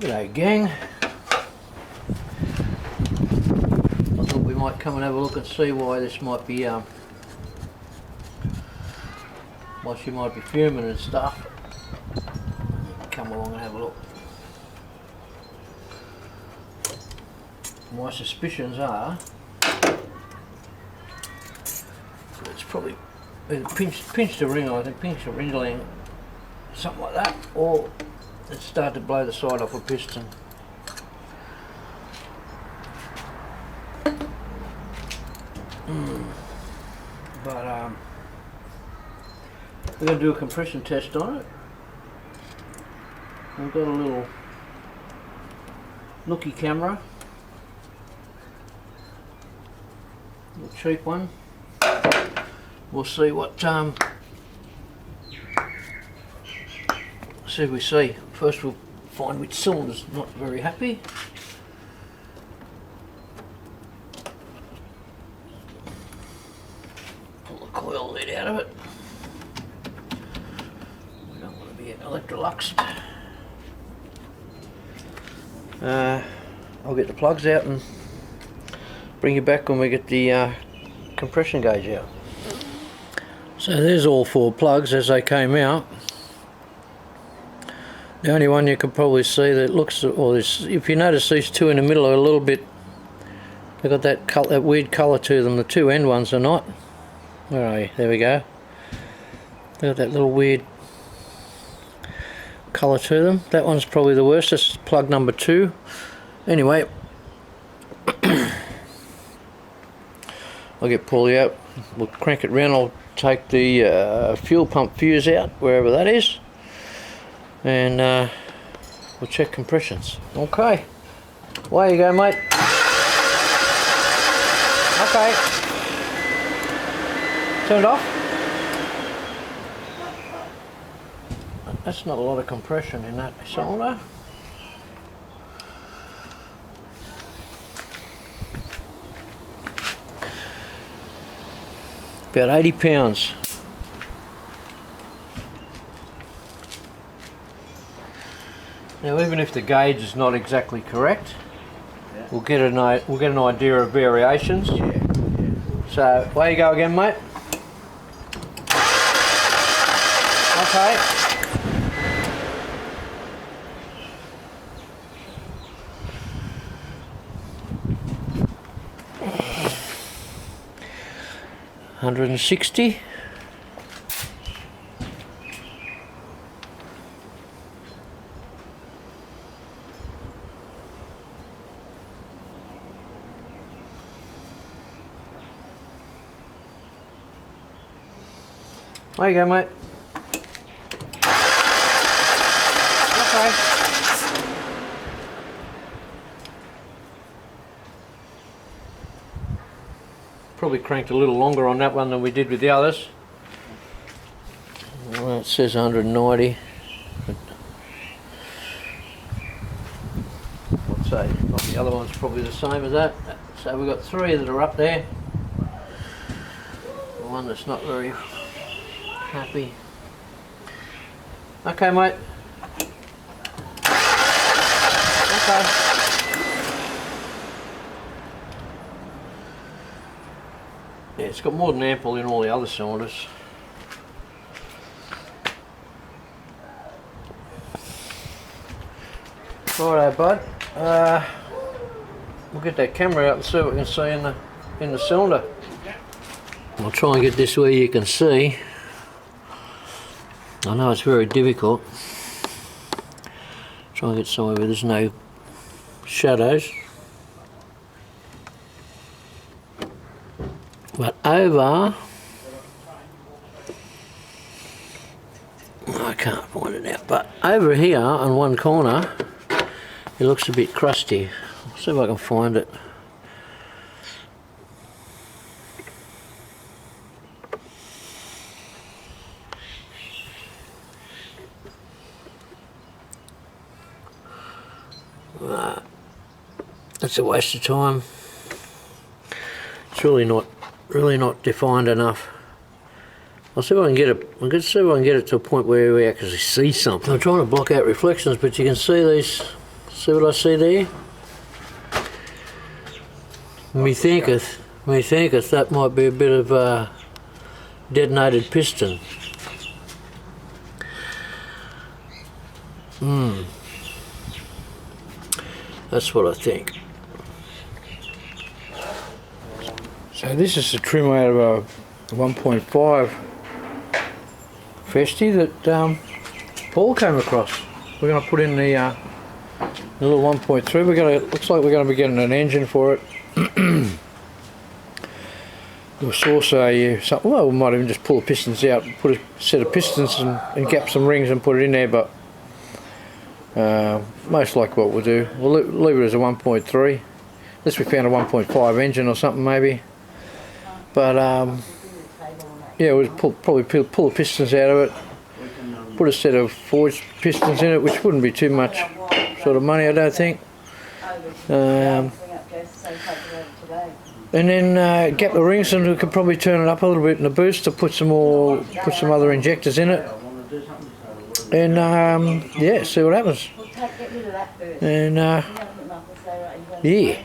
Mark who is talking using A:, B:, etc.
A: G'day gang. I thought we might come and have a look and see why this might be why she might be fuming and stuff. Come along and have a look. My suspicions are it's probably either pinched a ring, I think pinched a ringling, something like that, or it started to blow the side off a piston. But we're going to do a compression test on it. We've got a little nookie camera, a little cheap one. We'll see what see if we see. First we'll find which cylinder's not very happy. Pull the coil lid out of it. We don't want to be electroluxed. I'll get the plugs out and bring you back when we get the compression gauge out. So there's all 4 plugs as they came out. The only one you can probably see that looks, or this, if you notice these 2 in the middle are a little bit, they've got that weird colour to them. The 2 end ones are not. Where are you? There we go. They've got that little weird colour to them. That one's probably the worst. That's plug number 2. Anyway, I'll get Paulie out. We'll crank it round. I'll take the fuel pump fuse out, wherever that is. And we'll check compressions. Okay, away you go, mate. Okay, turn it off. That's not a lot of compression in that cylinder. About 80 pounds. Now, even if the gauge is not exactly correct, we'll get an idea of variations. So, away you go again, mate. Okay. $160. There you go, mate. Okay. Probably cranked a little longer on that one than we did with the others. Well, it says 190. I'd say the other one's probably the same as that. So we've got 3 that are up there. The one that's not very happy. Okay, mate. Okay. Yeah, it's got more than ample in all the other cylinders. Righto, bud. We'll get that camera out and see what we can see in the cylinder. I'll try and get this where you can see. I know it's very difficult. Try and get somewhere where there's no shadows. But over, I can't point it out, but over here on one corner, it looks a bit crusty. I'll see if I can find it. That's a waste of time. It's really not defined enough. I'll see if I can get it. I'm going to see if I can get it to a point where we actually see something. I'm trying to block out reflections, but you can see these See what I see there? Methinketh that might be a bit of detonated piston. That's what I think. So this is a trim out of a 1.5 Festie that Paul came across. We're going to put in the little 1.3. Looks like we're going to be getting an engine for it. We'll source something. Well, we might even just pull the pistons out, put a set of pistons and gap some rings and put it in there. But most likely what we'll do, we'll leave it as a 1.3, unless we found a 1.5 engine or something maybe. But yeah, we'll probably pull the pistons out of it, put a set of forged pistons in it, which wouldn't be too much sort of money, I don't think. And then gap the rings, and we could probably turn it up a little bit in the boost to put some other injectors in it, and yeah, see what happens. And yeah.